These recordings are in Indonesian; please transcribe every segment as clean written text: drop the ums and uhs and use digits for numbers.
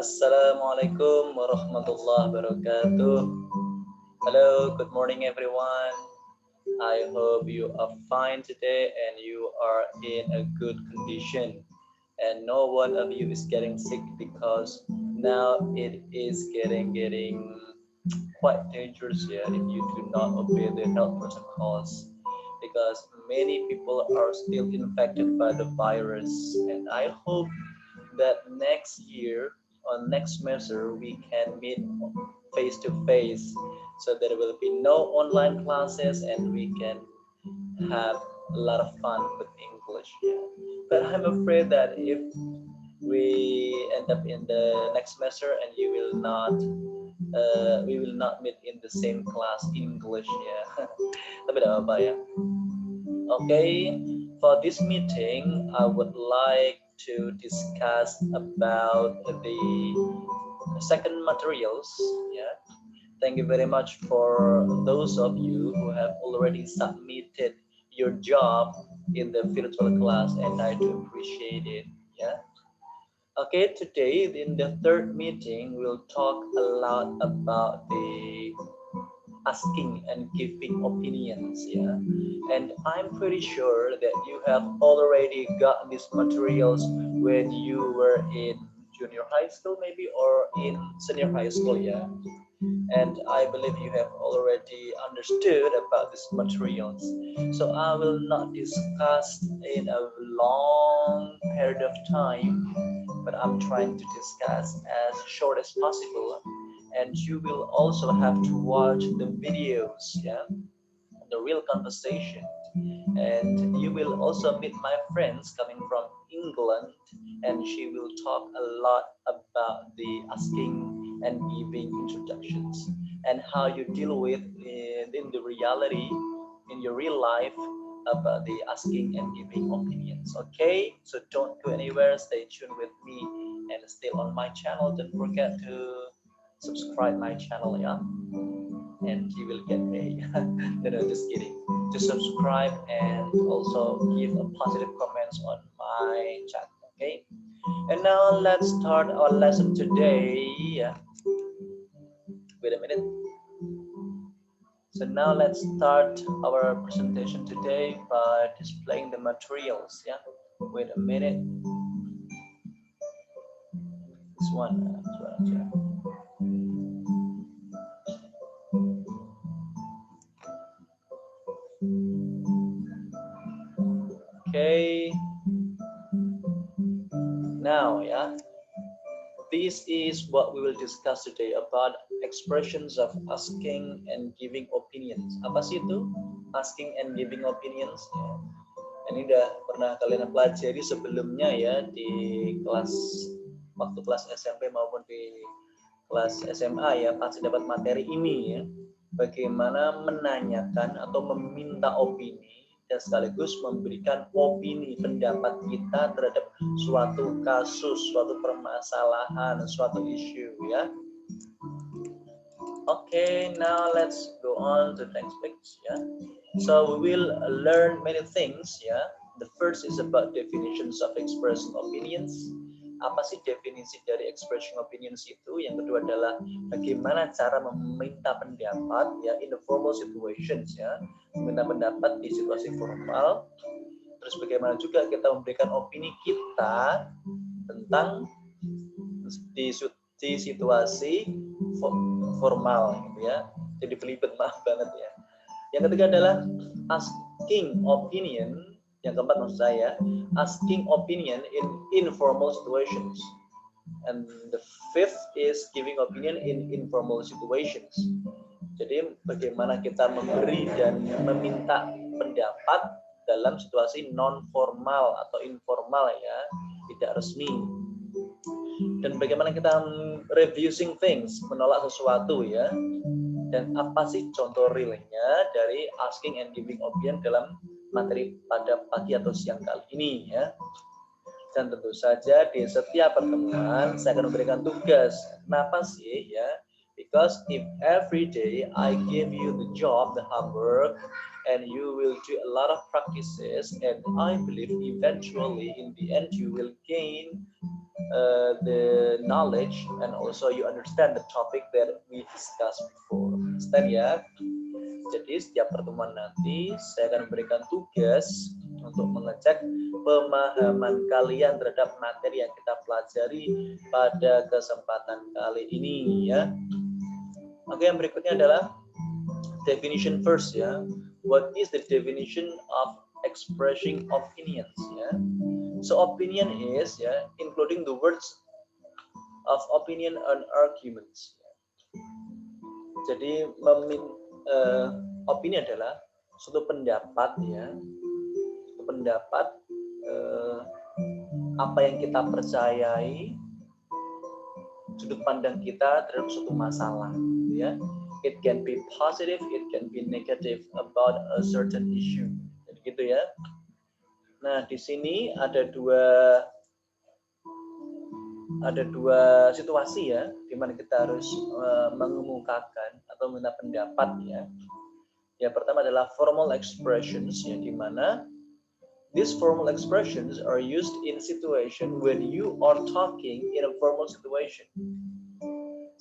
Assalamualaikum warahmatullahi wabarakatuh. Hello, good morning everyone. I hope you are fine today and you are in a good condition. And no one of you is getting sick because now it is getting quite dangerous here if you do not obey the health protocols because many people are still infected by the virus, and I hope that next year or next semester we can meet face to face, so there will be no online classes and we can have a lot of fun with English. Yeah. But I'm afraid that if we end up in the next semester and you will not we will not meet in the same class English ya. Tapi tidak apa ya. Okay, for this meeting I would like to discuss about the second materials. Yeah, thank you very much for those of you who have already submitted your job in the virtual class, and I do appreciate it. Yeah. Okay, today in the third meeting, we'll talk a lot about the asking and giving opinions, yeah. And I'm pretty sure that you have already got these materials when you were in junior high school, maybe, or in senior high school, yeah. And I believe you have already understood about these materials. So I will not discuss in a long period of time, but I'm trying to discuss as short as possible. And you will also have to watch the videos, yeah, the real conversation. And you will also meet my friends coming from England, and she will talk a lot about the asking and giving introductions and how you deal with in the reality, in your real life, about the asking and giving opinions. Okay, so don't go anywhere, stay tuned with me and stay on my channel. Don't forget to subscribe my channel, yeah, and you will get a no, just kidding, to subscribe and also give a positive comments on my channel. Okay, and now let's start our lesson today. Yeah. Wait a minute. So now let's start our presentation today by displaying the materials. Yeah, wait a minute. This one. Yeah. Okay, now, yeah, this is what we will discuss today about expressions of asking and giving opinions. Apa sih itu asking and giving opinions? Ya. Ini udah pernah kalian pelajari sebelumnya ya, di kelas waktu kelas SMP maupun di kelas SMA ya, pasti dapat materi ini ya. Bagaimana menanyakan atau meminta opini dan sekaligus memberikan opini pendapat kita terhadap suatu kasus, suatu permasalahan, suatu isu ya. Okay, now let's go on to the next page ya. So we will learn many things ya. The first is about definitions of expressing opinions. Apa sih definisi dari expression opinions itu? Yang kedua adalah bagaimana cara meminta pendapat ya in the formal situations ya, meminta pendapat di situasi formal. Terus bagaimana juga kita memberikan opini kita tentang di situasi formal gitu ya. Jadi belibet, maaf banget ya. Yang ketiga adalah asking opinion. Yang keempat maksud saya, asking opinion in informal situations. And the fifth is giving opinion in informal situations. Jadi bagaimana kita memberi dan meminta pendapat dalam situasi non formal atau informal ya, tidak resmi. Dan bagaimana kita refusing things, menolak sesuatu ya. Dan apa sih contoh realnya dari asking and giving opinion dalam materi pada pagi atau siang kali ini ya. Dan tentu saja di setiap pertemuan saya akan memberikan tugas. Kenapa sih ya? Because if every day I give you the job, the homework, and you will do a lot of practices, and I believe eventually in the end you will gain the knowledge, and also you understand the topic that we discussed before. Understand ya? Jadi setiap pertemuan nanti saya akan memberikan tugas untuk mengecek pemahaman kalian terhadap materi yang kita pelajari pada kesempatan kali ini ya. Oke, yang berikutnya adalah definition first ya. What is the definition of expressing opinions ya? So opinion is ya, including the words of opinion and arguments. Jadi opini adalah suatu pendapat ya, suatu pendapat apa yang kita percayai, sudut pandang kita terhadap suatu masalah ya. It can be positive, it can be negative about a certain issue. Jadi gitu ya. Nah, di sini ada dua situasi ya, di mana kita harus mengemukakan atau minta pendapat ya. Yang pertama adalah formal expressions, ya, di mana these formal expressions are used in situation when you are talking in a formal situation,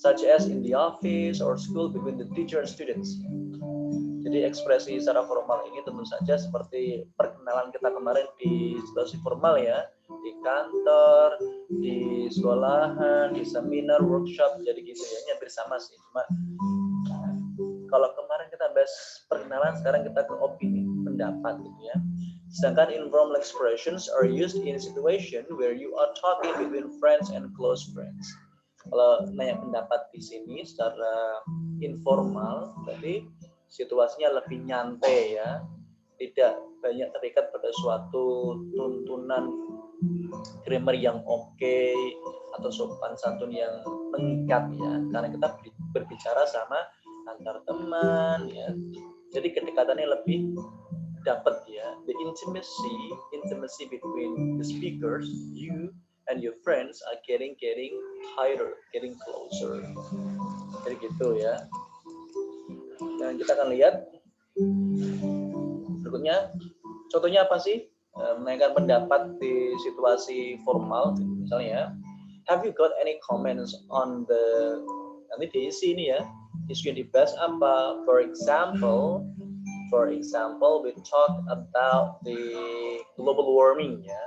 such as in the office or school between the teacher and students. Jadi ekspresi secara formal ini tentu saja seperti perkenalan kita kemarin di situasi formal ya, di kantor, di sekolahan, di seminar, workshop, jadi gitu ya, ini hampir sama sih. Cuma kalau kemarin kita bahas perkenalan, sekarang kita ke opini, pendapat gitu ya. Sedangkan informal expressions are used in a situation where you are talking between friends and close friends. Kalau nanya pendapat di sini secara informal, berarti situasinya lebih nyantai ya, tidak banyak terikat pada suatu tuntunan grammar yang oke atau sopan santun yang mengikat ya, karena kita berbicara sama antar teman ya, jadi kedekatannya lebih dapat ya, the intimacy between the speakers, you and your friends are getting tighter, getting closer, jadi gitu ya. Dan kita akan lihat berikutnya, contohnya apa sih menanyakan pendapat di situasi formal, misalnya have you got any comments on the, nanti diisi ini ya, isu yang dibahas apa. For example we talk about the global warming ya.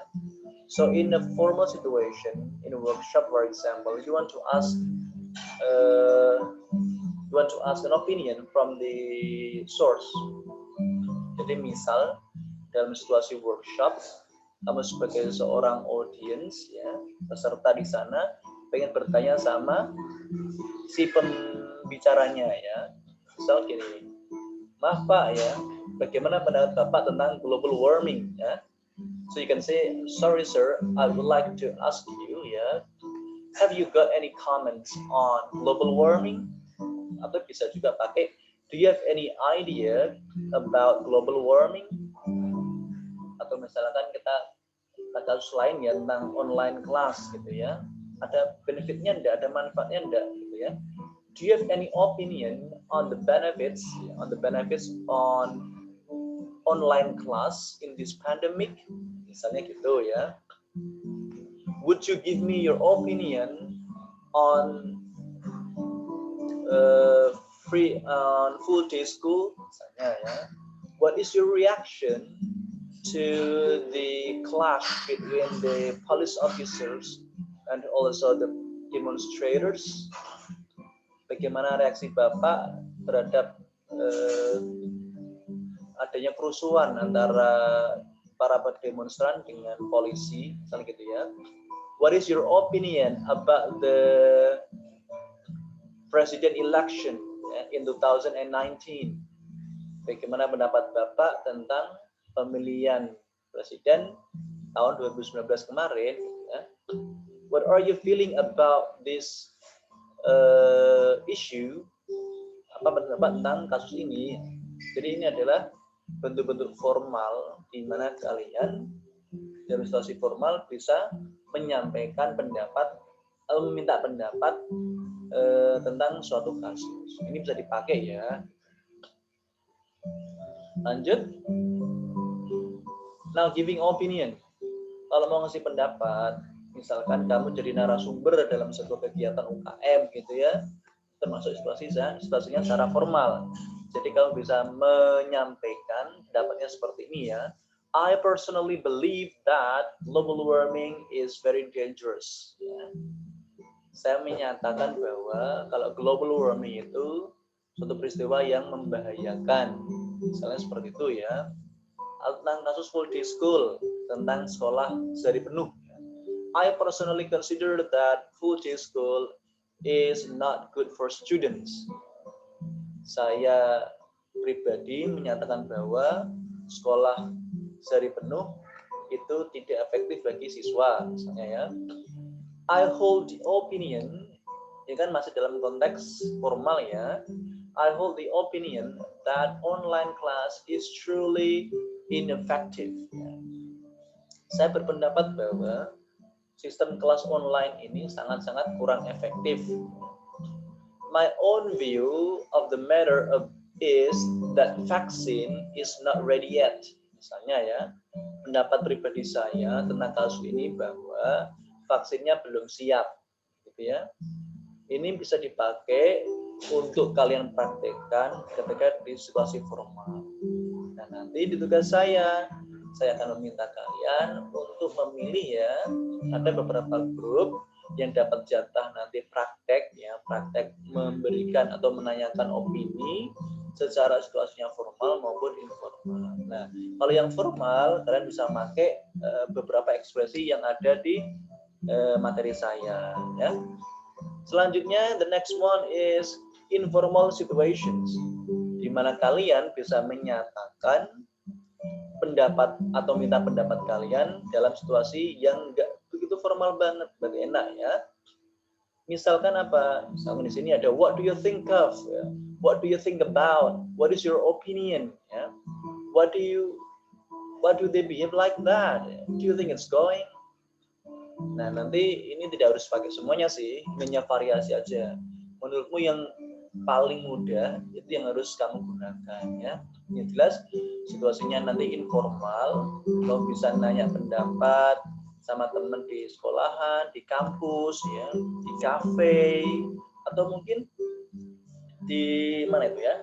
So in a formal situation, in a workshop for example, you want to ask an opinion from the source. Jadi misal dalam situasi workshop, kamu sebagai seorang audience ya, peserta di sana pengen bertanya sama si pembicaranya ya. Misal gini, maaf Pak ya, bagaimana pendapat Bapak tentang global warming ya? So you can say, sorry sir, I would like to ask you ya, have you got any comments on global warming? Atau bisa juga pakai, do you have any idea about global warming? Atau misalkan kita kasus lain ya tentang online class gitu ya, ada benefitnya enggak, ada manfaatnya enggak gitu ya. Do you have any opinion on the benefits on online class in this pandemic? Misalnya gitu ya. Would you give me your opinion on full day school misalnya ya. What is your reaction to the clash between the police officers and also the demonstrators? Bagaimana reaksi Bapak terhadap adanya kerusuhan antara para demonstran dengan polisi, misalnya gitu ya. What is your opinion about the president election in 2019? Bagaimana pendapat Bapak tentang pemilihan presiden tahun 2019 kemarin ya? What are you feeling about this issue? Apa pendapat tentang kasus ini? Jadi ini adalah bentuk-bentuk formal di mana kalian dalam situasi formal bisa menyampaikan pendapat, meminta pendapat tentang suatu kasus. Ini bisa dipakai ya. Lanjut. Now giving opinion. Kalau mau ngasih pendapat, misalkan kamu jadi narasumber dalam sebuah kegiatan UKM gitu ya, termasuk situasinya secara formal. Jadi kamu bisa menyampaikan pendapatnya seperti ini ya. I personally believe that global warming is very dangerous. Ya. Saya menyatakan bahwa kalau global warming itu suatu peristiwa yang membahayakan. Misalnya seperti itu ya. Tentang kasus full day school, tentang sekolah sehari penuh. I personally consider that full day school is not good for students. Saya pribadi menyatakan bahwa sekolah sehari penuh itu tidak efektif bagi siswa, misalnya ya. I hold the opinion, ini kan masih dalam konteks formal ya. I hold the opinion that online class is truly ineffective. Saya berpendapat bahwa sistem kelas online ini sangat-sangat kurang efektif. My own view of the matter is that vaccine is not ready yet. Misalnya ya, pendapat pribadi saya tentang kasus ini bahwa vaksinnya belum siap, gitu ya. Ini bisa dipakai untuk kalian praktekkan ketika di situasi formal. Nah, nanti di tugas saya akan meminta kalian untuk memilih ya, ada beberapa grup yang dapat jatah nanti praktek ya, praktek memberikan atau menanyakan opini secara situasinya formal maupun informal. Nah, kalau yang formal kalian bisa pakai beberapa ekspresi yang ada di materi saya ya. Selanjutnya the next one is informal situations, di mana kalian bisa menyatakan pendapat atau minta pendapat kalian dalam situasi yang enggak begitu formal banget, berarti enak ya. Misalkan apa? Misalkan di sini ada what do you think of? Ya. What do you think about? What is your opinion? Ya. What do they behave like that? Do you think it's going? Nah, nanti ini tidak harus pakai semuanya sih, hanya variasi aja. Menurutmu yang paling mudah itu yang harus kamu gunakan ya. Yang jelas situasinya nanti informal, kamu bisa nanya pendapat sama teman di sekolahan, di kampus ya, di kafe, atau mungkin di mana itu ya,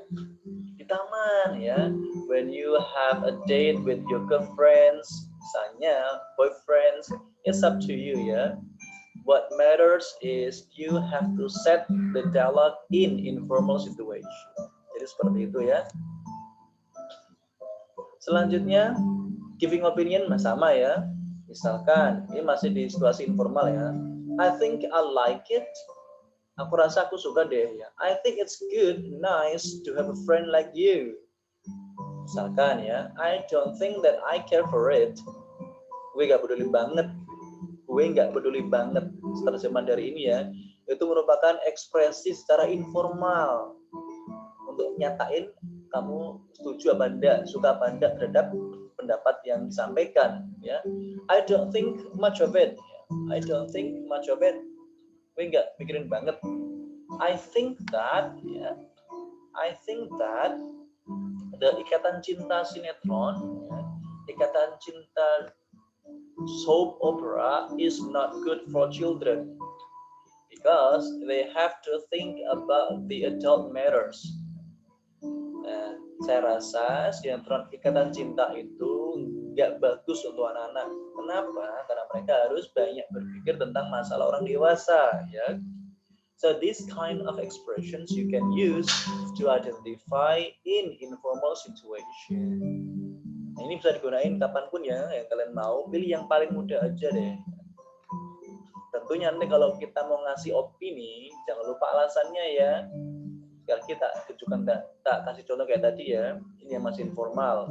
di taman ya. When you have a date with your girlfriends, misalnya boyfriends, it's up to you ya. What matters is you have to set the dialogue in informal situation. Jadi seperti itu ya. Selanjutnya giving opinion sama ya. Misalkan ini masih di situasi informal ya. I think I like it. Aku rasa aku suka deh ya. I think it's good, nice to have a friend like you. Misalkan ya, I don't think that I care for it. Gue gak peduli banget. Gue nggak peduli banget. Terjemahan dari ini ya, itu merupakan ekspresi secara informal untuk nyatain kamu setuju apa enggak, suka apa enggak terhadap pendapat yang disampaikan ya. I don't think much of it. I don't think much of it. Gue nggak mikirin banget. I think that ya. I think that the ikatan cinta sinetron ya, ikatan cinta soap opera is not good for children because they have to think about the adult matters. Nah, saya rasa sinetron ikatan cinta itu nggak bagus untuk anak-anak. Kenapa? Karena mereka harus banyak berpikir tentang masalah orang dewasa, ya. So this kind of expressions you can use to identify in informal situation. Nah, ini bisa digunakan kapanpun ya, yang kalian mau. Pilih yang paling mudah aja deh. Tentunya nanti kalau kita mau ngasih opini, jangan lupa alasannya ya. Sekarang kita tunjukkan, tak kasih contoh kayak tadi ya. Ini yang masih informal.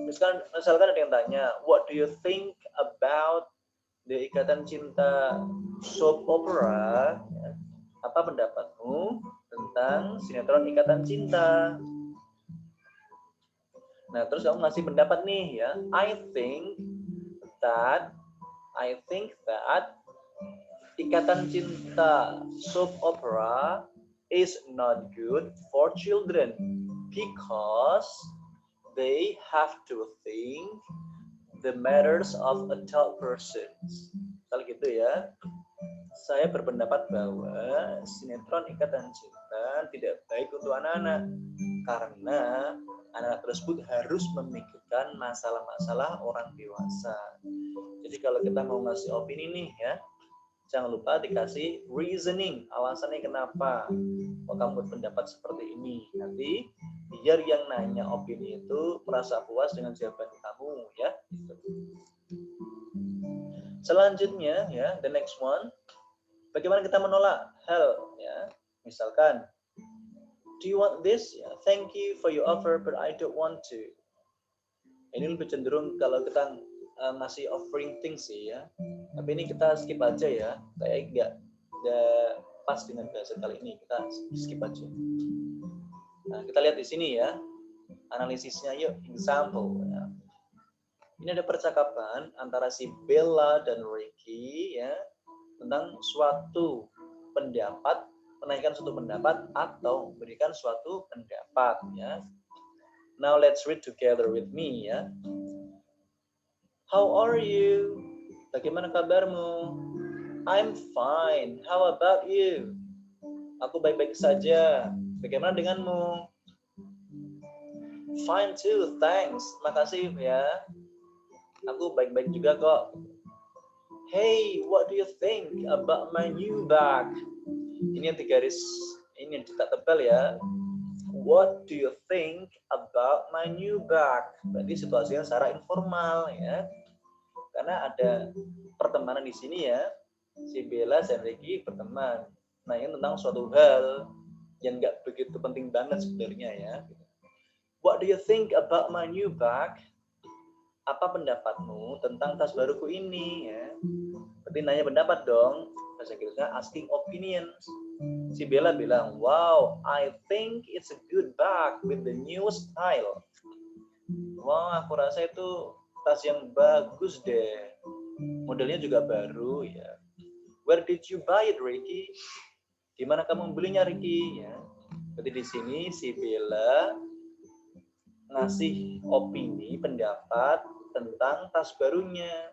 Misalkan ada yang tanya, what do you think about the ikatan cinta soap opera? Ya. Apa pendapatmu tentang sinetron ikatan cinta? Nah, terus kamu ngasih pendapat nih ya. I think that ikatan cinta soap opera is not good for children because they have to think the matters of adult persons. Kalau gitu ya, saya berpendapat bahwa sinetron Ikatan Cinta tidak baik untuk anak-anak karena anak-anak tersebut harus memikirkan masalah-masalah orang dewasa. Jadi kalau kita mau ngasih opini nih ya, jangan lupa dikasih reasoning, alasannya kenapa kok kamu berpendapat seperti ini. Nanti biar yang nanya opini itu merasa puas dengan jawaban kamu ya. Selanjutnya ya, the next one. Bagaimana kita menolak hal ya? Misalkan, do you want this? Ya, thank you for your offer, but I don't want to. Ini lebih cenderung kalau kita ngasih offering things sih ya. Tapi ini kita skip aja ya. Kayak nggak pas dengan bahasa kali ini. Kita skip aja. Nah, kita lihat di sini ya. Analisisnya yuk. Example. Ya. Ini ada percakapan antara si Bella dan Ricky ya. Tentang suatu pendapat, menaikkan suatu pendapat atau memberikan suatu pendapat ya. Now let's read together with me ya. How are you? Bagaimana kabarmu? I'm fine. How about you? Aku baik-baik saja. Bagaimana denganmu? Fine too, thanks. Makasih ya. Aku baik-baik juga kok. Hey, what do you think about my new bag? Ini yang digaris, ini yang cetak tebal ya. What do you think about my new bag? Berarti situasinya secara informal ya. Karena ada pertemanan di sini ya. Si Bella dan Ricky berteman. Nah, ini tentang suatu hal yang nggak begitu penting banget sebenarnya ya. What do you think about my new bag? Apa pendapatmu tentang tas baruku ini ya? Berarti nanya pendapat dong. Bahasa Inggrisnya asking opinions. Si Bella bilang, wow, I think it's a good bag with the new style. Wah, aku rasa itu tas yang bagus deh. Modelnya juga baru ya. Where did you buy it, Ricky? Di mana kamu belinya, Ricky? Ya. Berarti di sini si Bella ngasih opini, pendapat tentang tas barunya.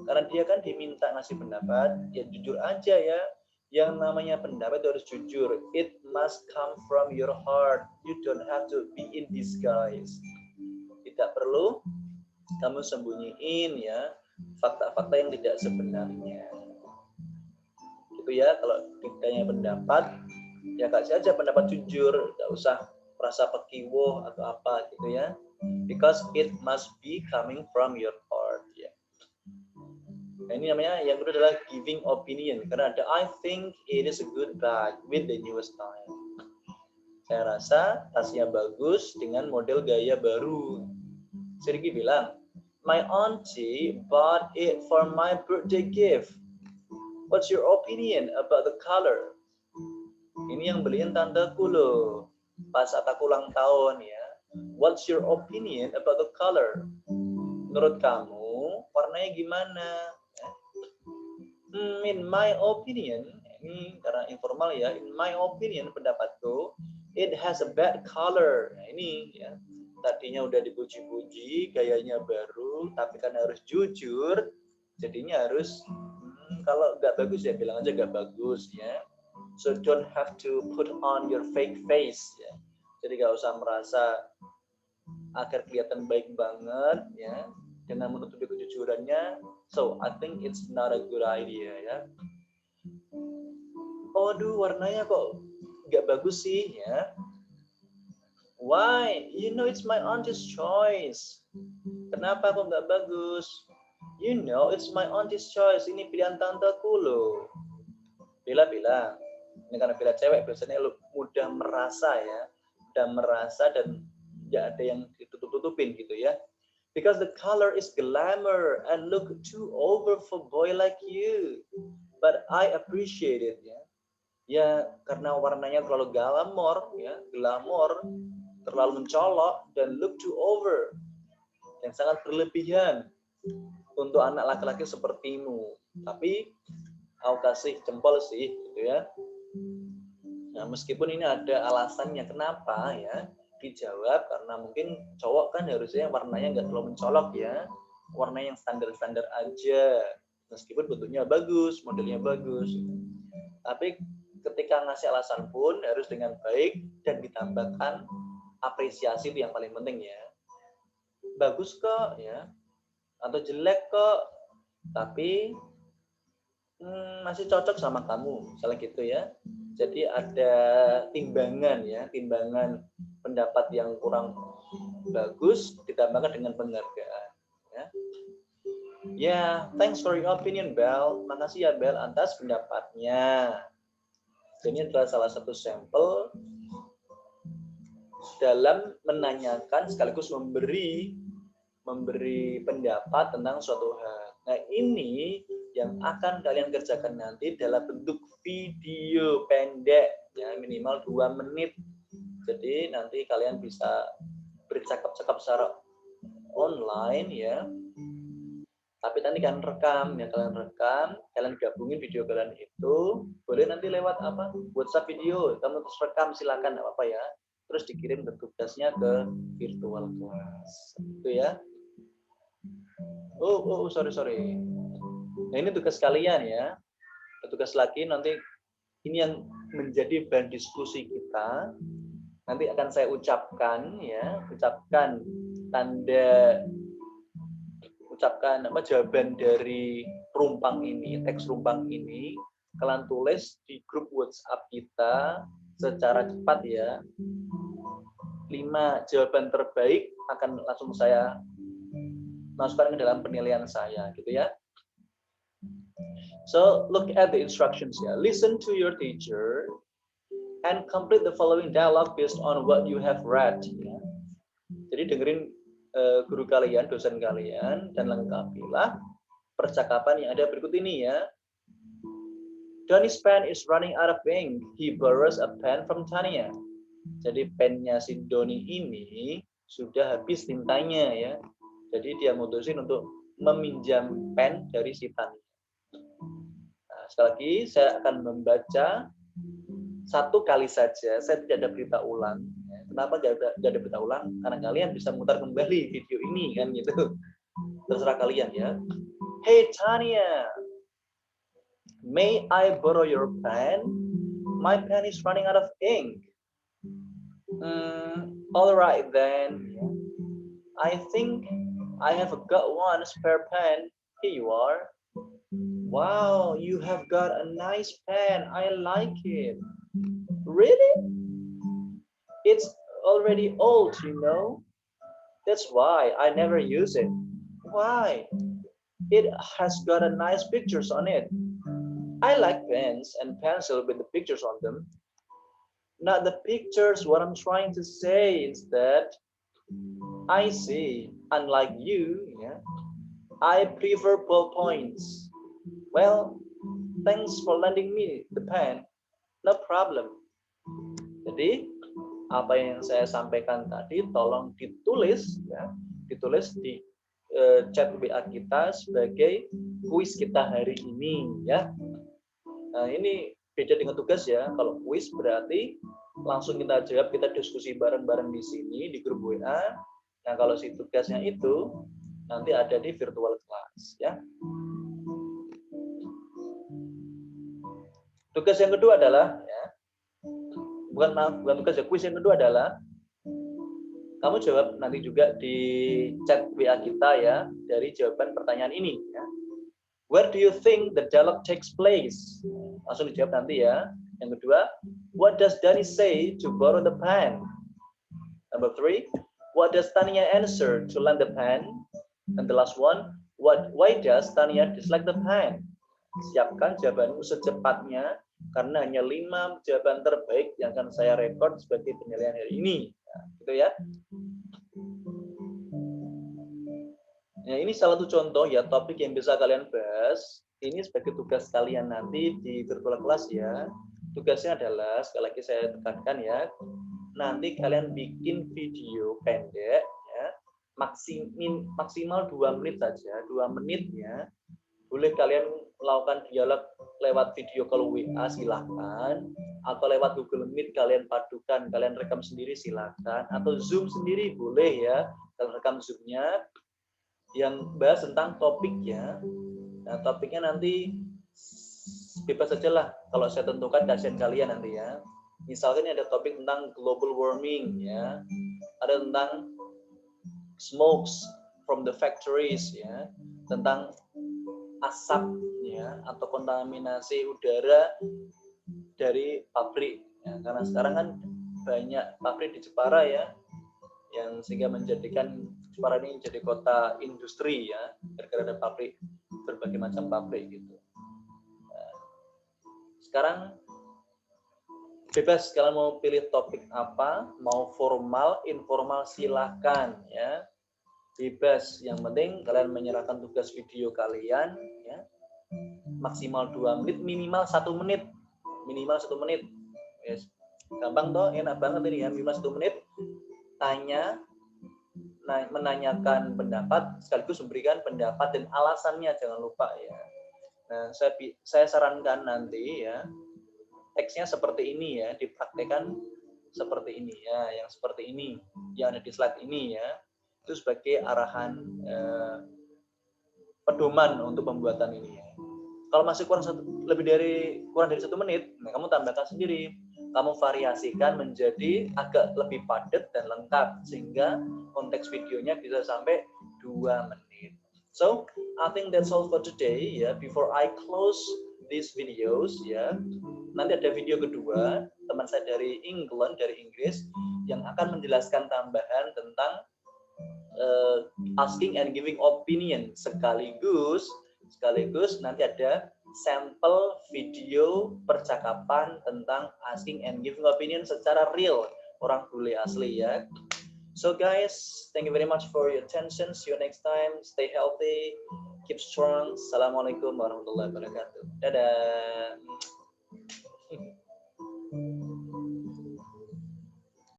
Karena dia kan diminta ngasih pendapat, ya jujur aja ya. Yang namanya pendapat harus jujur. It must come from your heart. You don't have to be in disguise. Tidak perlu kamu sembunyiin ya fakta-fakta yang tidak sebenarnya. Gitu ya, kalau ditanya pendapat, ya kasih aja pendapat jujur, tidak usah merasa pekiwoh atau apa gitu ya. Because it must be coming from your heart ya. Nah, ini namanya yang kedua adalah giving opinion. Karena ada I think it is a good bag with the newest style. Saya rasa tasnya bagus dengan model gaya baru. Sirgi bilang, my auntie bought it for my birthday gift. What's your opinion about the color? Ini yang beliin tanteku loh. Pas saat aku ulang tahun ya. What's your opinion about the color? Menurut kamu warnanya gimana? In my opinion, ini karena informal ya. In my opinion, pendapatku, it has a bad color. Nah, ini ya. Tadinya udah dipuji-puji, gayanya baru, tapi kan harus jujur. Jadinya harus kalau nggak bagus ya bilang aja nggak bagus ya. So don't have to put on your fake face ya. Jadi nggak usah merasa agar kelihatan baik banget ya dengan menutupi kejujurannya. So I think it's not a good idea ya. Oh aduh warnanya kok nggak bagus sih ya. Why? You know it's my auntie's choice. Kenapa kok nggak bagus? You know it's my auntie's choice. Ini pilihan tanteku loh. Bella bilang, ini karena Bella cewek biasanya mudah merasa ya, mudah merasa dan nggak ada yang ditutup-tutupin gitu ya. Because the color is glamour and look too over for boy like you. But I appreciate it ya. Ya karena warnanya terlalu glamor ya, glamor, terlalu mencolok dan look too over. Yang sangat berlebihan untuk anak laki-laki sepertimu. Tapi aku kasih jempol sih gitu ya. Nah, meskipun ini ada alasannya kenapa ya. dijawab, karena mungkin cowok kan harusnya warnanya nggak terlalu mencolok ya, warna yang standar-standar aja, meskipun bentuknya bagus, modelnya bagus. Tapi ketika ngasih alasan pun harus dengan baik dan ditambahkan apresiasi, itu yang paling penting ya. Bagus kok ya, atau jelek kok, tapi masih cocok sama kamu, misalnya gitu ya. Jadi ada timbangan ya, timbangan pendapat yang kurang bagus ditambahkan dengan penghargaan ya. Ya, thanks for your opinion, Bel. Makasih ya, Bel, atas pendapatnya. Ini adalah salah satu sampel dalam menanyakan sekaligus memberi pendapat tentang suatu hal. Nah, ini yang akan kalian kerjakan nanti dalam bentuk video pendek ya, minimal 2 menit. Jadi nanti kalian bisa bercakap-cakap secara online ya. Tapi nanti kalian rekam ya, kalian gabungin video kalian itu, boleh nanti lewat apa? WhatsApp video, kamu terus rekam silakan, enggak apa-apa ya. Terus dikirim ke tugasnya ke virtual class. Itu ya. Sorry. Nah, ini tugas kalian ya. Tugas lagi nanti ini yang menjadi bahan diskusi kita. Nanti akan saya ucapkan ya, ucapkan jawaban dari perumpang ini, teks perumpang ini. Kalian tulis di grup WhatsApp kita secara cepat ya. 5 jawaban terbaik akan langsung saya masukkan ke dalam penilaian saya, gitu ya. So, look at the instructions ya. Listen to your teacher and complete the following dialogue based on what you have read. Ya. Jadi dengerin guru kalian, dosen kalian, dan lengkapilah percakapan yang ada berikut ini ya. Donny's pen is running out of ink. He borrows a pen from Tania. Jadi pennya si Doni ini sudah habis tintanya ya. Jadi dia mutusin untuk meminjam pen dari si Tania. Nah, sekali lagi saya akan membaca 1 kali saja. Saya tidak ada berita ulang. Kenapa tidak ada berita ulang? Karena kalian bisa mutar kembali video ini kan gitu. Terserah kalian ya. Hey Tania, may I borrow your pen? My pen is running out of ink. All right then. I think I have got one spare pen. Here you are. Wow, you have got a nice pen. I like it. Really? It's already old, you know. That's why I never use it. Why? It has got a nice pictures on it. I like pens and pencil with the pictures on them. Not the pictures. What I'm trying to say is that I see, unlike you, yeah, I prefer ballpoints. Well, thanks for lending me the pen. No problem. Jadi, apa yang saya sampaikan tadi tolong ditulis ya, ditulis di chat WA kita sebagai kuis kita hari ini ya. Nah, ini beda dengan tugas ya. Kalau kuis berarti langsung kita jawab, kita diskusi bareng-bareng di sini di grup WA. Nah, kalau si tugasnya itu nanti ada di virtual class ya. Tugas yang kedua adalah ya, bukan tugas ya, kuis yang kedua adalah kamu jawab nanti juga di chat WA kita ya dari jawaban pertanyaan ini ya. Where do you think the dialogue takes place? Langsung dijawab nanti ya. Yang kedua, what does Danny say to borrow the pen? Number 3, what does Tania answer to lend the pen? And the last one, why does Tania dislike the pen? Siapkan jawabanmu secepatnya karena hanya 5 jawaban terbaik yang akan saya rekod sebagai penilaian hari ini. Nah, gitu ya. Nah, ini salah satu contoh ya topik yang bisa kalian bahas. Ini sebagai tugas kalian nanti di virtual class ya. Tugasnya adalah, sekali lagi saya tekankan ya, nanti kalian bikin video pendek ya, maksimal 2 menit saja, 2 menit ya. Boleh kalian melakukan dialog lewat video call WA silahkan, atau lewat Google Meet kalian padukan, kalian rekam sendiri silakan, atau Zoom sendiri boleh ya, kalian rekam Zoom-nya yang bahas tentang topiknya. Nah, topiknya nanti bebas saja lah, kalau saya tentukan kasihan kalian nanti ya. Misalkan ada topik tentang global warming ya, ada tentang smokes from the factories ya, tentang asap ya atau kontaminasi udara dari pabrik ya, karena sekarang kan banyak pabrik di Jepara ya, yang sehingga menjadikan Jepara ini jadi kota industri ya, gara-gara ada pabrik, berbagai macam pabrik gitu. Nah, sekarang bebas kalian mau pilih topik apa, mau formal, informal silahkan ya, bebas. Yang penting kalian menyerahkan tugas video kalian ya, maksimal 2 menit, minimal 1 menit, yes. Gampang toh, enak banget ini ya, minimal 1 menit, tanya, menanyakan pendapat sekaligus memberikan pendapat dan alasannya, jangan lupa ya. Nah, saya sarankan nanti ya, teksnya seperti ini ya, dipraktekkan seperti ini ya, yang seperti ini, yang ada di slide ini ya, itu sebagai arahan pedoman untuk pembuatan ini ya. Kalau masih kurang dari 1 menit, nah kamu tambahkan sendiri, kamu variasikan menjadi agak lebih padat dan lengkap sehingga konteks videonya bisa sampai 2 menit. So, I think that's all for today ya. Before I close these videos ya, nanti ada video kedua teman saya dari England, dari Inggris, yang akan menjelaskan tambahan tentang asking and giving opinion, sekaligus nanti ada sampel video percakapan tentang asking and giving opinion secara real orang bule asli ya. So guys, thank you very much for your attention. See you next time. Stay healthy, keep strong. Assalamualaikum warahmatullahi wabarakatuh. Dadah.